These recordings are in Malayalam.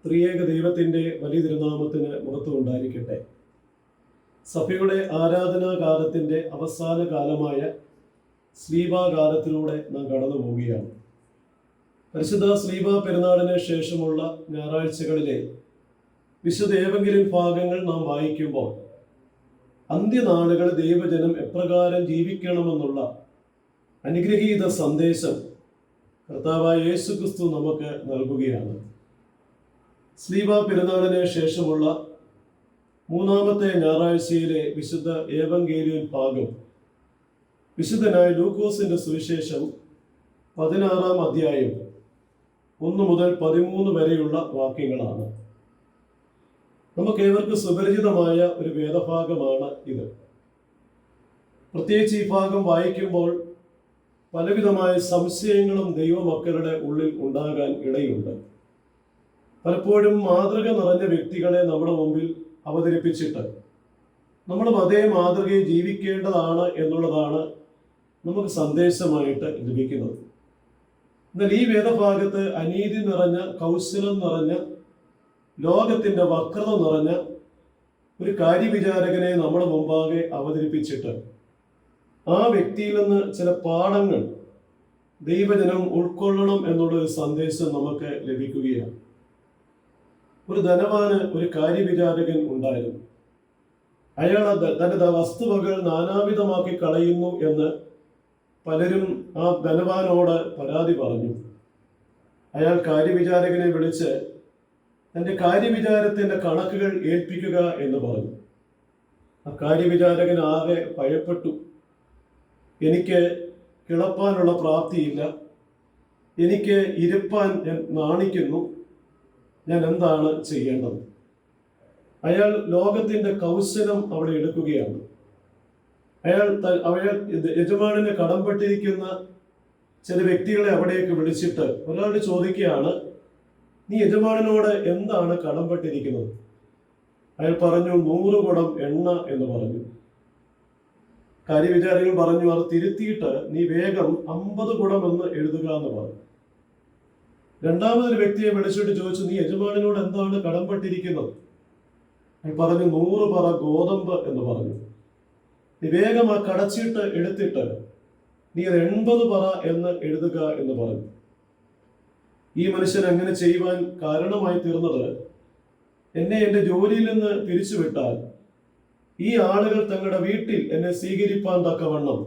ത്രിയേക ദൈവത്തിൻ്റെ വലിയ തിരുനാമത്തിന് മഹത്വം ഉണ്ടായിരിക്കട്ടെ. സഭയുടെ ആരാധനാകാലത്തിൻ്റെ അവസാന കാലമായ സ്ലീബാകാലത്തിലൂടെ നാം കടന്നു പോവുകയാണ്. പരിശുദ്ധ സ്ലീബ പെരുന്നാളിന് ശേഷമുള്ള ഞായറാഴ്ചകളിലെ വിശുദ്ധ ഏവെങ്കിലും ഭാഗങ്ങൾ നാം വായിക്കുമ്പോൾ അന്ത്യനാളുകൾ ദൈവജനം എപ്രകാരം ജീവിക്കണമെന്നുള്ള അനുഗ്രഹീത സന്ദേശം കർത്താവായ യേശുക്രിസ്തു നമുക്ക് നൽകുകയാണ്. സ്ലീബ പെരുന്നാളിന് ശേഷമുള്ള മൂന്നാമത്തെ ഞായറാഴ്ചയിലെ വിശുദ്ധ ഏവങ്കേലിയൻ ഭാഗം വിശുദ്ധനായ ലൂക്കോസിന്റെ സുവിശേഷം 16-ാം അധ്യായം 1 മുതൽ 13 വരെയുള്ള വാക്യങ്ങളാണ്. നമുക്കേവർക്കും സുപരിചിതമായ ഒരു വേദഭാഗമാണ് ഇത്. പ്രത്യേകിച്ച് ഈ ഭാഗം വായിക്കുമ്പോൾ പലവിധമായ സംശയങ്ങളും ദൈവമക്കളുടെ ഉള്ളിൽ ഉണ്ടാകാൻ ഇടയുണ്ട്. പലപ്പോഴും മാതൃക നിറഞ്ഞ വ്യക്തികളെ നമ്മുടെ മുമ്പിൽ അവതരിപ്പിച്ചിട്ട് നമ്മളും അതേ മാതൃകയെ ജീവിക്കേണ്ടതാണ് എന്നുള്ളതാണ് നമുക്ക് സന്ദേശമായിട്ട് ലഭിക്കുന്നത്. എന്നാൽ ഈ വേദഭാഗത്ത് അനീതി നിറഞ്ഞ, കൗശലം നിറഞ്ഞ, ലോകത്തിൻ്റെ വക്രത നിറഞ്ഞ ഒരു കാര്യവിചാരകനെ നമ്മുടെ മുമ്പാകെ അവതരിപ്പിച്ചിട്ട് ആ വ്യക്തിയിൽ നിന്ന് ചില പാഠങ്ങൾ ദൈവജനം ഉൾക്കൊള്ളണം എന്നുള്ളൊരു സന്ദേശം നമുക്ക് ലഭിക്കുകയാണ്. ഒരു ധനവാന് ഒരു കാര്യവിചാരകൻ ഉണ്ടായിരുന്നു. അയാൾ തന്റെ വസ്തുവകൾ നാനാവിധമാക്കി കളയുന്നു എന്ന് പലരും ആ ധനവാനോട് പരാതി പറഞ്ഞു. അയാൾ കാര്യവിചാരകനെ വിളിച്ച് തന്റെ കാര്യവിചാരത്തിന്റെ കണക്കുകൾ ഏൽപ്പിക്കുക എന്ന് പറഞ്ഞു. ആ കാര്യവിചാരകൻ ആകെ ഭയപ്പെട്ടു. എനിക്ക് കിളപ്പാനുള്ള പ്രാപ്തിയില്ല, എനിക്ക് ഇരുപ്പാൻ ഞാൻ നാണിക്കുന്നു, ഞാൻ എന്താണ് ചെയ്യേണ്ടത്? അയാൾ ലോകത്തിന്റെ കൗശലം അവിടെ എടുക്കുകയാണ്. അയാൾ യജമാനന് കടംപെട്ടിരിക്കുന്ന ചില വ്യക്തികളെ അവിടേക്ക് വിളിച്ചിട്ട് ഒരാൾ ചോദിക്കുകയാണ്, നീ യജമാനനോട് എന്താണ് കടംപെട്ടിരിക്കുന്നത്? അയാൾ പറഞ്ഞു, 100 കുടം എണ്ണ എന്ന് പറഞ്ഞു. കാര്യവിചാരകൻ പറഞ്ഞു, അത് തിരുത്തിയിട്ട് നീ വേഗം 50 കുടം എന്ന് എഴുതുക എന്ന് പറഞ്ഞു. രണ്ടാമതൊരു വ്യക്തിയെ വിളിച്ചിട്ട് ചോദിച്ചു, നീ യജമാനനോട് എന്താണ് കടംപെട്ടിരിക്കുന്നത്? അയാൾ പറഞ്ഞു, 100 പറ ഗോതമ്പ് എന്ന് പറഞ്ഞു. നീ വേഗം ആ കടച്ചീട്ട് എടുത്തിട്ട് നീ അത് 80 പറ എന്ന് എഴുതുക എന്ന് പറഞ്ഞു. ഈ മനുഷ്യൻ അങ്ങനെ ചെയ്യുവാൻ കാരണമായി തീർന്നത്, എന്നെ എൻ്റെ ജോലിയിൽ നിന്ന് പിരിച്ചുവിട്ടാൽ ഈ ആളുകൾ തങ്ങളുടെ വീട്ടിൽ എന്നെ സ്വീകരിപ്പാൻ തക്കവണ്ണം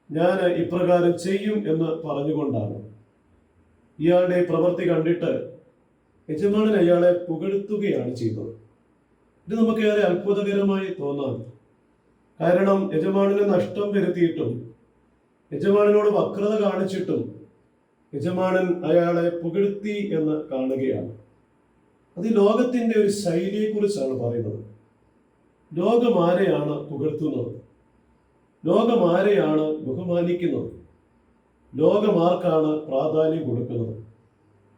ഞാൻ ഇപ്രകാരം ചെയ്യും എന്ന് പറഞ്ഞുകൊണ്ടാണ്. ഇയാളുടെ പ്രവൃത്തി കണ്ടിട്ട് യജമാനൻ അയാളെ പുകഴ്ത്തുകയാണ് ചെയ്തത്. ഇത് നമുക്ക് ഏറെ അത്ഭുതകരമായി തോന്നാം. കാരണം യജമാനന് നഷ്ടം വരുത്തിയിട്ടും യജമാനനോട് വക്രത കാണിച്ചിട്ടും യജമാനൻ അയാളെ പുകഴ്ത്തി എന്ന് കാണുകയാണ്. അത് ലോകത്തിന്റെ ഒരു ശൈലിയെക്കുറിച്ചാണ് പറയുന്നത്. ലോകം ആരെയാണ് പുകഴ്ത്തുന്നത്? ലോകം ആരെയാണ് ബഹുമാനിക്കുന്നത്? ലോകം ആർക്കാണ് പ്രാധാന്യം കൊടുക്കുന്നത്?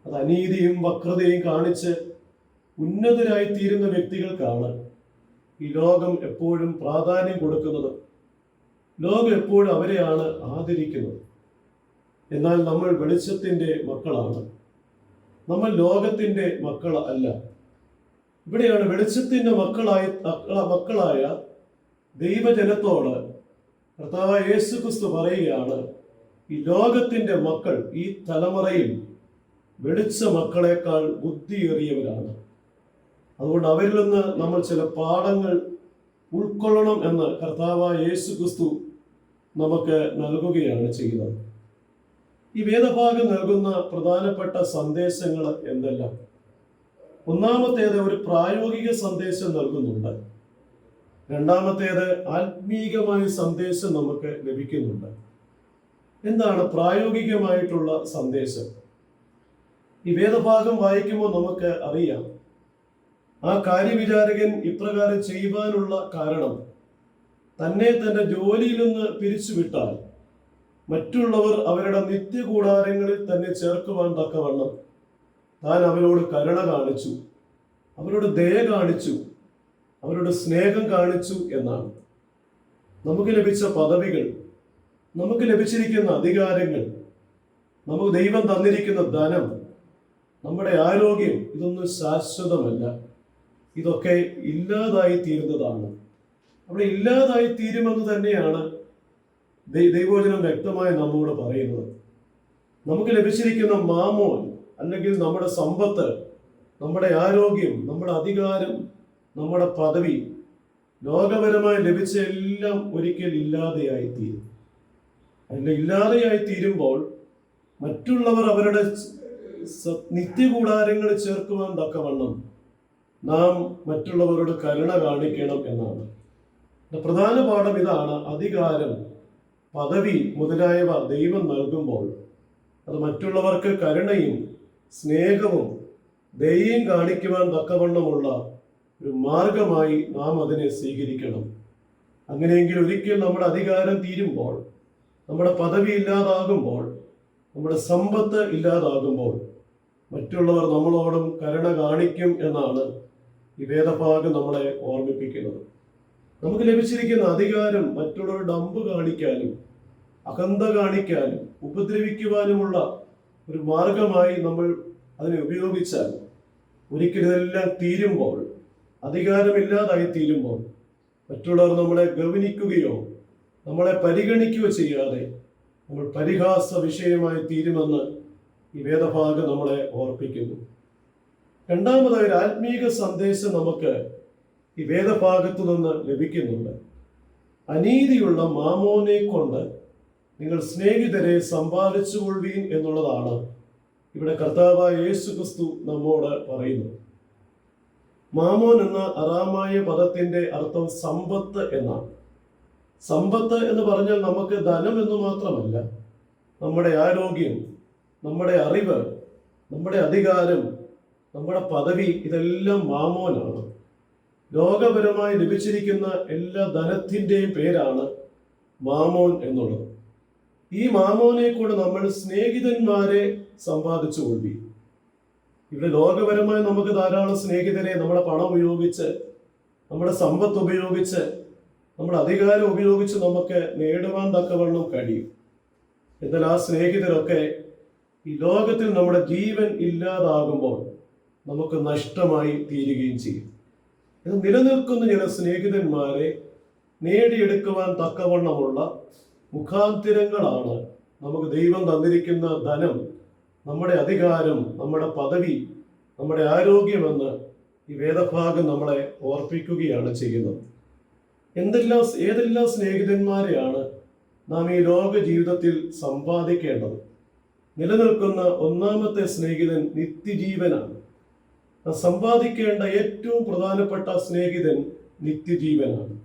അത് അനീതിയും വക്രതയും കാണിച്ച് ഉന്നതരായി തീരുന്ന വ്യക്തികൾക്കാണ് ഈ ലോകം എപ്പോഴും പ്രാധാന്യം കൊടുക്കുന്നത്. ലോകം എപ്പോഴും അവരെയാണ് ആദരിക്കുന്നത്. എന്നാൽ നമ്മൾ വെളിച്ചത്തിന്റെ മക്കളാണ്. നമ്മൾ ലോകത്തിന്റെ മക്കൾ അല്ല. ഇവിടെയാണ് വെളിച്ചത്തിന്റെ മക്കളായ ദൈവജനത്തോട് കർത്താവായ യേശുക്രിസ്തു പറയുകയാണ്, ഈ ലോകത്തിന്റെ മക്കൾ ഈ തലമുറയിൽ വെളിച്ച മക്കളെക്കാൾ ബുദ്ധിയേറിയവരാണ്. അതുകൊണ്ട് അവരിൽ നിന്ന് നമ്മൾ ചില പാഠങ്ങൾ ഉൾക്കൊള്ളണം എന്ന് കർത്താവായ യേശുക്രിസ്തു നമുക്ക് നൽകുകയാണ് ചെയ്യുന്നത്. ഈ വേദഭാഗം നൽകുന്ന പ്രധാനപ്പെട്ട സന്ദേശങ്ങൾ എന്തെല്ലാം? ഒന്നാമത്തേത് ഒരു പ്രായോഗിക സന്ദേശം നൽകുന്നുണ്ട്. രണ്ടാമത്തേത് ആത്മീകമായ സന്ദേശം നമുക്ക് ലഭിക്കുന്നുണ്ട്. എന്താണ് പ്രായോഗികമായിട്ടുള്ള സന്ദേശം? ഈ വേദഭാഗം വായിക്കുമ്പോൾ നമുക്ക് അറിയാം, ആ കാര്യവിചാരകൻ ഇപ്രകാരം ചെയ്യുവാനുള്ള കാരണം തന്നെ തന്റെ ജോലിയിൽ നിന്ന് പിരിച്ചുവിട്ടാൽ മറ്റുള്ളവർ അവരുടെ നിത്യകൂടാരങ്ങളിൽ തന്നെ ചേർക്കുവാൻ തക്കവണ്ണം താൻ അവരോട് കരുണ കാണിച്ചു, അവരോട് ദയ കാണിച്ചു, അവരോട് സ്നേഹം കാണിച്ചു എന്നാണ്. നമുക്ക് ലഭിച്ച പദവികൾ, നമുക്ക് ലഭിച്ചിരിക്കുന്ന അധികാരങ്ങൾ, നമുക്ക് ദൈവം തന്നിരിക്കുന്ന ധനം, നമ്മുടെ ആരോഗ്യം ഇതൊന്നും ശാശ്വതമല്ല. ഇതൊക്കെ ഇല്ലാതായി തീരുന്നതാണ്. അവിടെ ഇല്ലാതായി തീരുമെന്ന് തന്നെയാണ് ദൈവവചനം വ്യക്തമായി നമ്മോട് പറയുന്നത്. നമുക്ക് ലഭിച്ചിരിക്കുന്ന മാമോൻ, അല്ലെങ്കിൽ നമ്മുടെ സമ്പത്ത്, നമ്മുടെ ആരോഗ്യം, നമ്മുടെ അധികാരം, നമ്മുടെ പദവി, ലോകപരമായി ലഭിച്ച എല്ലാം ഒരിക്കൽ ഇല്ലാതെയായി തീരും. അതിൽ ഇല്ലാതെയായി തീരുമ്പോൾ മറ്റുള്ളവർ അവരുടെ നിത്യകൂടാരങ്ങൾ ചേർക്കുവാൻ തക്കവണ്ണം നാം മറ്റുള്ളവരോട് കരുണ കാണിക്കണം എന്നാണ്. പ്രധാന പാഠം ഇതാണ്. അധികാരം, പദവി മുതലായവ ദൈവം നൽകുമ്പോൾ അത് മറ്റുള്ളവർക്ക് കരുണയും സ്നേഹവും ദയയും കാണിക്കുവാൻ തക്കവണ്ണമുള്ള ഒരു മാർഗമായി നാം അതിനെ സ്വീകരിക്കണം. അങ്ങനെയെങ്കിൽ ഒരിക്കൽ നമ്മുടെ അധികാരം തീരുമ്പോൾ, നമ്മുടെ പദവി ഇല്ലാതാകുമ്പോൾ, നമ്മുടെ സമ്പത്ത് ഇല്ലാതാകുമ്പോൾ മറ്റുള്ളവർ നമ്മളോടും കരുണ കാണിക്കും എന്നാണ് ഈ വേദഭാഗം നമ്മളെ ഓർമ്മിപ്പിക്കുന്നത്. നമുക്ക് ലഭിച്ചിരിക്കുന്ന അധികാരം മറ്റുള്ളവരുടെ അമ്പ് കാണിക്കാനും അഹന്ത കാണിക്കാനും ഉപദ്രവിക്കുവാനുമുള്ള ഒരു മാർഗമായി നമ്മൾ അതിനെ ഉപയോഗിച്ചാൽ ഒരിക്കലും ഇതെല്ലാം തീരുമ്പോൾ, അധികാരമില്ലാതായി തീരുമ്പോൾ മറ്റുള്ളവർ നമ്മളെ ഗൗനിക്കുകയോ നമ്മളെ പരിഗണിക്കുകയോ ചെയ്യാതെ നമ്മൾ പരിഹാസ വിഷയമായി തീരുമെന്ന് ഈ വേദഭാഗം നമ്മളെ ഓർപ്പിക്കുന്നു. രണ്ടാമതായി ഒരു ആത്മീക സന്ദേശം നമുക്ക് ഈ വേദഭാഗത്തു നിന്ന് ലഭിക്കുന്നുണ്ട്. അനീതിയുള്ള മാമോനെ കൊണ്ട് നിങ്ങൾ സ്നേഹിതരെ സമ്പാദിച്ചുകൊള്ളുവീൻ എന്നുള്ളതാണ് ഇവിടെ കർത്താവായ യേശു ക്രിസ്തു നമ്മോട് പറയുന്നത്. മാമോൻ എന്ന അറാമായ പദത്തിന്റെ അർത്ഥം സമ്പത്ത് എന്നാണ്. സമ്പത്ത് എന്ന് പറഞ്ഞാൽ നമുക്ക് ധനം എന്ന് മാത്രമല്ല, നമ്മുടെ ആരോഗ്യം, നമ്മുടെ അറിവ്, നമ്മുടെ അധികാരം, നമ്മുടെ പദവി, ഇതെല്ലാം മാമോനാണ്. ലോകപരമായി ലഭിച്ചിരിക്കുന്ന എല്ലാ ധനത്തിൻ്റെയും പേരാണ് മാമോൻ എന്നുള്ളത്. ഈ മാമോനെ കൂടെ നമ്മൾ സ്നേഹിതന്മാരെ സമ്പാദിച്ചു കൊള്ളി. ഇവിടെ ലോകപരമായി നമുക്ക് ധാരാളം സ്നേഹിതരെ നമ്മുടെ പണം ഉപയോഗിച്ച്, നമ്മുടെ സമ്പത്ത് ഉപയോഗിച്ച്, നമ്മുടെ അധികാരം ഉപയോഗിച്ച് നമുക്ക് നേടുവാൻ തക്കവണ്ണം കഴിയും. എന്നാൽ ആ സ്നേഹിതരൊക്കെ ഈ ലോകത്തിൽ നമ്മുടെ ജീവൻ ഇല്ലാതാകുമ്പോൾ നമുക്ക് നഷ്ടമായി തീരുകയും ചെയ്യും. ഇത് നിലനിൽക്കുന്ന ചില സ്നേഹിതന്മാരെ നേടിയെടുക്കുവാൻ തക്കവണ്ണമുള്ള മുഖാന്തിരങ്ങളാണ് നമുക്ക് ദൈവം തന്നിരിക്കുന്ന ധനം, നമ്മുടെ അധികാരം, നമ്മുടെ പദവി, നമ്മുടെ ആരോഗ്യമെന്ന് ഈ വേദഭാഗം നമ്മളെ ഓർപ്പിക്കുകയാണ് ചെയ്യുന്നത്. ഏതെല്ലാം സ്നേഹിതന്മാരെയാണ് നാം ഈ ലോക ജീവിതത്തിൽ സമ്പാദിക്കേണ്ടത്? നിലനിൽക്കുന്ന ഒന്നാമത്തെ സ്നേഹിതൻ നിത്യജീവനാണ്. സമ്പാദിക്കേണ്ട ഏറ്റവും പ്രധാനപ്പെട്ട സ്നേഹിതൻ നിത്യജീവനാണ്.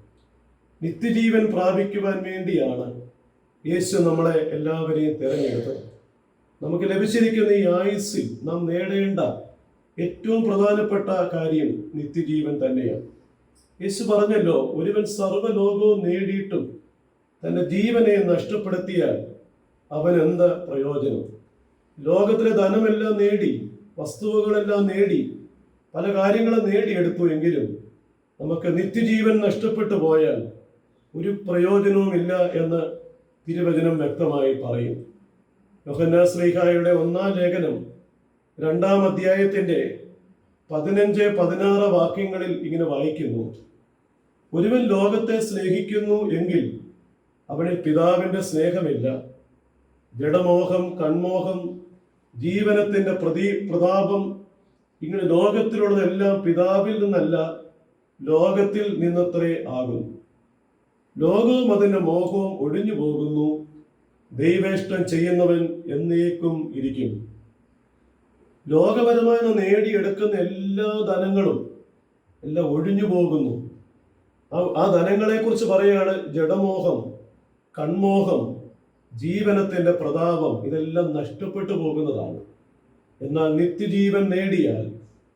നിത്യജീവൻ പ്രാപിക്കുവാൻ വേണ്ടിയാണ് യേശു നമ്മളെ എല്ലാവരെയും തിരഞ്ഞെടുത്തത്. നമുക്ക് ലഭിച്ചിരിക്കുന്ന ഈ ആയുസ്സിൽ നാം നേടേണ്ട ഏറ്റവും പ്രധാനപ്പെട്ട കാര്യം നിത്യജീവൻ തന്നെയാണ്. യേശു പറഞ്ഞല്ലോ, ഒരുവൻ സർവ്വലോകവും നേടിയിട്ടും തന്റെ ജീവനെ നഷ്ടപ്പെടുത്തിയാൽ അവൻ എന്ത് പ്രയോജനം? ലോകത്തിലെ ധനമെല്ലാം നേടി, വസ്തുവകളെല്ലാം നേടി, പല കാര്യങ്ങളും നേടിയെടുത്തു എങ്കിലും നമുക്ക് നിത്യജീവൻ നഷ്ടപ്പെട്ടു പോയാൽ ഒരു പ്രയോജനവുമില്ല എന്ന് തിരുവചനം വ്യക്തമായി പറയും. യോഹന്നാൻ ശ്ലീഹായുടെ 1-ാം ലേഖനം 2-ാം അധ്യായത്തിന്റെ 15-16 വാക്യങ്ങളിൽ ഇങ്ങനെ വായിക്കുന്നു: ഒരുവൻ ലോകത്തെ സ്നേഹിക്കുന്നു എങ്കിൽ അവനിൽ പിതാവിന്റെ സ്നേഹമില്ല. ജഡമോഹം, കൺമോഹം, ജീവനത്തിന്റെ പ്രതാപം, ഇങ്ങനെ ലോകത്തിലുള്ളതെല്ലാം പിതാവിൽ നിന്നല്ല, ലോകത്തിൽ നിന്നത്രേ ആകുന്നു. ലോകവും അതിന്റെ മോഹവും ഒഴിഞ്ഞു പോകുന്നു, ദൈവേഷ്ടം ചെയ്യുന്നവൻ എന്നേക്കും ഇരിക്കും. ലോകപരമായി നാം നേടിയെടുക്കുന്ന എല്ലാ ധനങ്ങളും എല്ലാം ഒഴിഞ്ഞു പോകുന്നു. ആ ധനങ്ങളെ കുറിച്ച് പറയുകയാണ് ജഡമോഹം, കൺമോഹം, ജീവനത്തിന്റെ പ്രതാപം, ഇതെല്ലാം നഷ്ടപ്പെട്ടു പോകുന്നതാണ്. എന്നാൽ നിത്യജീവൻ നേടിയാൽ,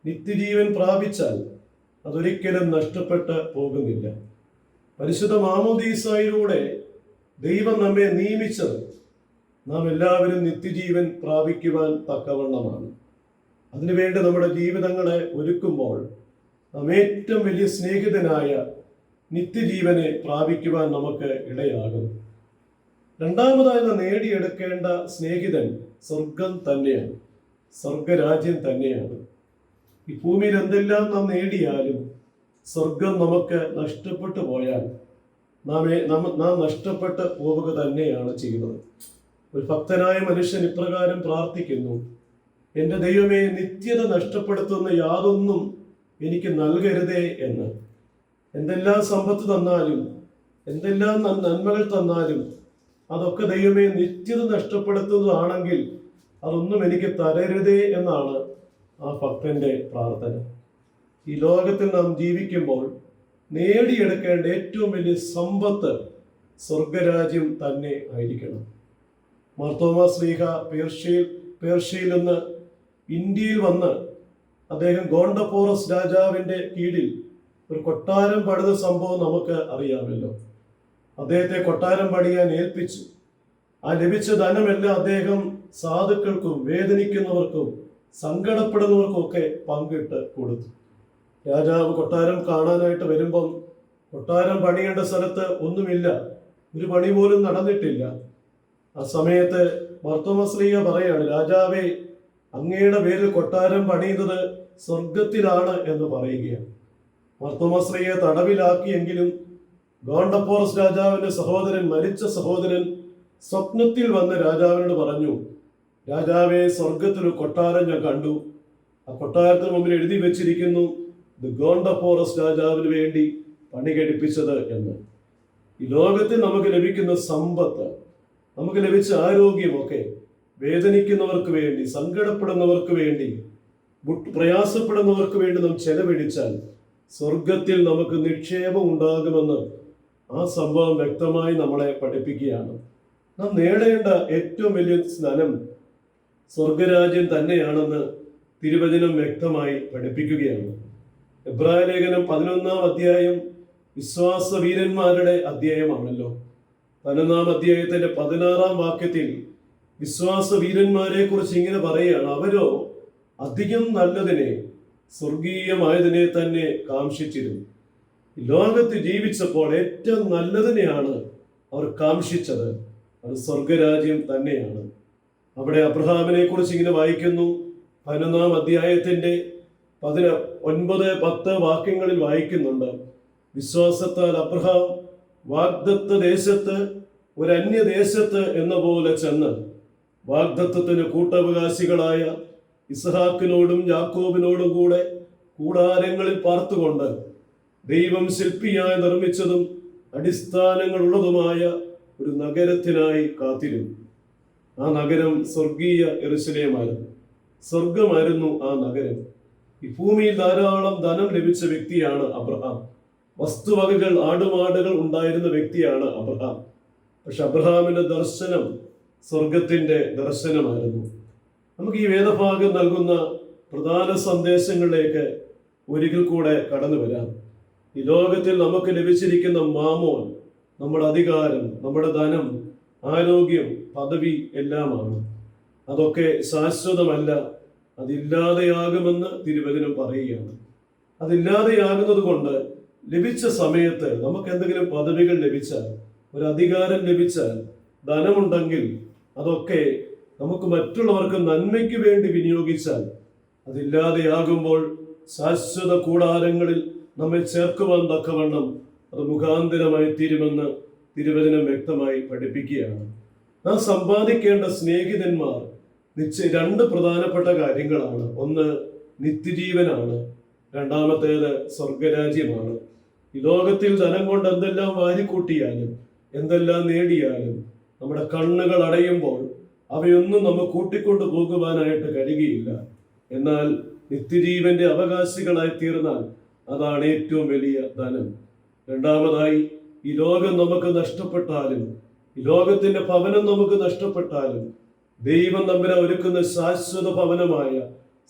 നിത്യജീവൻ പ്രാപിച്ചാൽ അതൊരിക്കലും നഷ്ടപ്പെട്ട് പോകുന്നില്ല. പരിശുദ്ധ മാമോദീസായിലൂടെ ദൈവം നമ്മെ നിയമിച്ചത് നാം എല്ലാവരും നിത്യജീവൻ പ്രാപിക്കുവാൻ തക്കവണ്ണമാണ്. അതിനുവേണ്ടി നമ്മുടെ ജീവിതങ്ങളെ ഒരുക്കുമ്പോൾ നാം ഏറ്റവും വലിയ സ്നേഹിതനായ നിത്യജീവനെ പ്രാപിക്കുവാൻ നമുക്ക് ഇടയാകും. രണ്ടാമതായി നാം നേടിയെടുക്കേണ്ട സ്നേഹിതൻ സ്വർഗം തന്നെയാണ്. സ്വർഗരാജ്യം തന്നെയാണ്. ഈ ഭൂമിയിൽ എന്തെല്ലാം നാം നേടിയാലും സ്വർഗം നമുക്ക് നഷ്ടപ്പെട്ടു പോയാൽ നാം നഷ്ടപ്പെട്ട് പോവുക തന്നെയാണ് ചെയ്യുന്നത്. ഒരു ഭക്തനായ മനുഷ്യൻ ഇപ്രകാരം പ്രാർത്ഥിക്കുന്നു: എൻ്റെ ദൈവമേ, നിത്യത നഷ്ടപ്പെടുത്തുന്ന യാതൊന്നും എനിക്ക് നൽകരുതേ എന്ന്. എന്തെല്ലാം സമ്പത്ത് തന്നാലും എന്തെല്ലാം നന്മകൾ തന്നാലും അതൊക്കെ ദൈവമേ നിത്യത നഷ്ടപ്പെടുത്തുന്നതാണെങ്കിൽ അതൊന്നും എനിക്ക് തരരുതേ എന്നാണ് ആ ഭക്തന്റെ പ്രാർത്ഥന. ഈ ലോകത്തിൽ നാം ജീവിക്കുമ്പോൾ നേടിയെടുക്കേണ്ട ഏറ്റവും വലിയ സമ്പത്ത് സ്വർഗരാജ്യം തന്നെ ആയിരിക്കണം. മാർത്തോമാ ശ്ലീഹ പേർഷ്യയിൽ നിന്ന് ഇന്ത്യയിൽ വന്ന് അദ്ദേഹം ഗോണ്ടപോറസ് രാജാവിന്റെ കീഴിൽ ഒരു കൊട്ടാരം പണിത സംഭവം നമുക്ക് അറിയാമല്ലോ. അദ്ദേഹത്തെ കൊട്ടാരം പണിയാൻ ഏൽപ്പിച്ചു. ആ ലഭിച്ച ധനമെല്ലാം അദ്ദേഹം സാധുക്കൾക്കും വേദനിക്കുന്നവർക്കും സങ്കടപ്പെടുന്നവർക്കും ഒക്കെ പങ്കിട്ട് കൊടുത്തു. രാജാവ് കൊട്ടാരം കാണാനായിട്ട് വരുമ്പം കൊട്ടാരം പണിയേണ്ട സ്ഥലത്ത് ഒന്നുമില്ല, ഒരു പണി പോലും നടന്നിട്ടില്ല. ആ സമയത്ത് മാർത്തോമാ ശ്ലീഹ പറയാണ്: രാജാവേ, അങ്ങയുടെ പേരിൽ കൊട്ടാരം പണിയുന്നത് സ്വർഗത്തിലാണ് എന്ന് പറയുകയാണ്. മാർത്തോമാ ശ്ലീഹ തടവിലാക്കിയെങ്കിലും ഗോണ്ടപോറസ് രാജാവിന്റെ മരിച്ച സഹോദരൻ സ്വപ്നത്തിൽ വന്ന് രാജാവിനോട് പറഞ്ഞു: രാജാവേ, സ്വർഗത്തിൽ ഒരു കൊട്ടാരം ഞാൻ കണ്ടു. ആ കൊട്ടാരത്തിന് മുമ്പിൽ എഴുതി വെച്ചിരിക്കുന്നു, ഇത് ഗോണ്ടപോറസ് രാജാവിന് വേണ്ടി പണി കഴിപ്പിച്ചത് എന്ന്. ഈ ലോകത്തിൽ നമുക്ക് ലഭിക്കുന്ന സമ്പത്ത്, നമുക്ക് ലഭിച്ച ആരോഗ്യമൊക്കെ വേദനിക്കുന്നവർക്ക് വേണ്ടി, സങ്കടപ്പെടുന്നവർക്ക് വേണ്ടി, പ്രയാസപ്പെടുന്നവർക്ക് വേണ്ടി നാം ചെലവഴിച്ചാൽ സ്വർഗത്തിൽ നമുക്ക് നിക്ഷേപം ഉണ്ടാകുമെന്ന് ആ സംഭവം വ്യക്തമായി നമ്മളെ പഠിപ്പിക്കുകയാണ്. നാം നേടേണ്ട ഏറ്റവും വലിയ ധനം സ്വർഗരാജ്യം തന്നെയാണെന്ന് തിരുവചനം വ്യക്തമായി പഠിപ്പിക്കുകയാണ്. എബ്രായ ലേഖനം 11-ാം അധ്യായം വിശ്വാസ വീരന്മാരുടെ അധ്യായമാണല്ലോ. 11-ാം അധ്യായത്തിന്റെ 16-ാം വാക്യത്തിൽ വിശ്വാസ വീരന്മാരെ കുറിച്ച് ഇങ്ങനെ പറയുകയാണ്: അവരോ അധികം നല്ലതിനെ, സ്വർഗീയമായതിനെ തന്നെ കാംക്ഷിച്ചിരുന്നു. ലോകത്ത് ജീവിച്ചപ്പോൾ ഏറ്റവും നല്ലതിനെയാണ് അവർ കാംക്ഷിച്ചത്. അത് സ്വർഗരാജ്യം തന്നെയാണ്. അവിടെ അബ്രഹാമിനെ കുറിച്ച് ഇങ്ങനെ വായിക്കുന്നു. 11-ാം അധ്യായത്തിന്റെ 9-10 വാക്യങ്ങളിൽ വായിക്കുന്നുണ്ട്: വിശ്വാസത്താൽ അബ്രഹാം വാഗ്ദത്ത ദേശത്ത്, ഒരു അന്യദേശത്ത് എന്ന പോലെ ചെന്ന് വാഗ്ദത്തത്തിന് കൂട്ടവകാശികളായ ഇസ്ഹാക്കിനോടും യാക്കോബിനോടും കൂടെ കൂടാരങ്ങളിൽ പാർത്തുകൊണ്ട് ദൈവം ശില്പിയായി നിർമ്മിച്ചതും അടിസ്ഥാനങ്ങളുള്ളതുമായ ഒരു നഗരത്തിനായി കാത്തിരുന്നു. ആ നഗരം സ്വർഗീയ യെരൂശലേമായിരുന്നു. സ്വർഗമായിരുന്നു ആ നഗരം. ഈ ഭൂമിയിൽ ധാരാളം ധനം ലഭിച്ച വ്യക്തിയാണ് അബ്രഹാം. വസ്തുവകകൾ, ആടുമാടുകൾ ഉണ്ടായിരുന്ന വ്യക്തിയാണ് അബ്രഹാം. പക്ഷെ അബ്രഹാമിന്റെ ദർശനം സ്വർഗത്തിന്റെ ദർശനമായിരുന്നു. നമുക്ക് ഈ വേദഭാഗം നൽകുന്ന പ്രധാന സന്ദേശങ്ങളിലേക്ക് ഒരിക്കൽ കൂടെ കടന്നു വരാം. ഈ ലോകത്തിൽ നമുക്ക് ലഭിച്ചിരിക്കുന്ന മാമോൻ, നമ്മുടെ അധികാരം, നമ്മുടെ ധനം, ആരോഗ്യം, പദവി എല്ലാമാണ്. അതൊക്കെ ശാശ്വതമല്ല, അതില്ലാതെയാകുമെന്ന് തിരുവചനം പറയുകയാണ്. അതില്ലാതെയാകുന്നത് കൊണ്ട് ലഭിച്ച സമയത്ത് നമുക്ക് എന്തെങ്കിലും പദവികൾ ലഭിച്ചാൽ, ഒരു അധികാരം ലഭിച്ചാൽ, ധനമുണ്ടെങ്കിൽ അതൊക്കെ നമുക്ക് മറ്റുള്ളവർക്ക് നന്മയ്ക്ക് വേണ്ടി വിനിയോഗിച്ചാൽ അതില്ലാതെയാകുമ്പോൾ ശാശ്വത കൂടാരങ്ങളിൽ നമ്മെ ചേർക്കുവാൻ തക്കവണ്ണം അത് മുഖാന്തരമായി തീരുമെന്ന് തിരുവചനം വ്യക്തമായി പഠിപ്പിക്കുകയാണ്. നാം സമ്പാദിക്കേണ്ട സ്നേഹിതന്മാർ രണ്ട് പ്രധാനപ്പെട്ട കാര്യങ്ങളാണ്. ഒന്ന് നിത്യജീവനാണ്, രണ്ടാമത്തേത് സ്വർഗരാജ്യമാണ്. ഈ ലോകത്തിൽ ധനം കൊണ്ട് എന്തെല്ലാം വാരിക്കൂട്ടിയാലും എന്തെല്ലാം നേടിയാലും നമ്മുടെ കണ്ണുകൾ അടയുമ്പോൾ അവയൊന്നും നമ്മൾ കൂട്ടിക്കൊണ്ടു പോകുവാനായിട്ട് കഴിയുകയില്ല. എന്നാൽ നിത്യജീവന്റെ അവകാശികളായി തീർന്നാൽ അതാണ് ഏറ്റവും വലിയ ധനം. രണ്ടാമതായി, ഈ ലോകം നമുക്ക് നഷ്ടപ്പെട്ടാലും, ഈ ലോകത്തിന്റെ ഭവനം നമുക്ക് നഷ്ടപ്പെട്ടാലും ദൈവം തമ്പുരാൻ ഒരുക്കുന്ന ശാശ്വത ഭവനമായ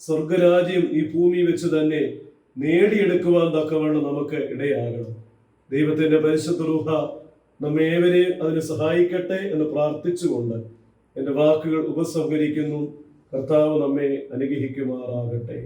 സ്വർഗരാജ്യം ഈ ഭൂമി വെച്ച് തന്നെ നേടിയെടുക്കുവാൻ തക്കവണ്ണം നമുക്ക് ഇടയാകണം. ദൈവത്തിന്റെ പരിശുദ്ധ റൂഹ നമ്മേവരെയും അതിന് സഹായിക്കട്ടെ എന്ന് പ്രാർത്ഥിച്ചുകൊണ്ട് എൻ്റെ വാക്കുകൾ ഉപസംഹരിക്കുന്നു. കർത്താവ് നമ്മെ അനുഗ്രഹിക്കുമാറാകട്ടെ.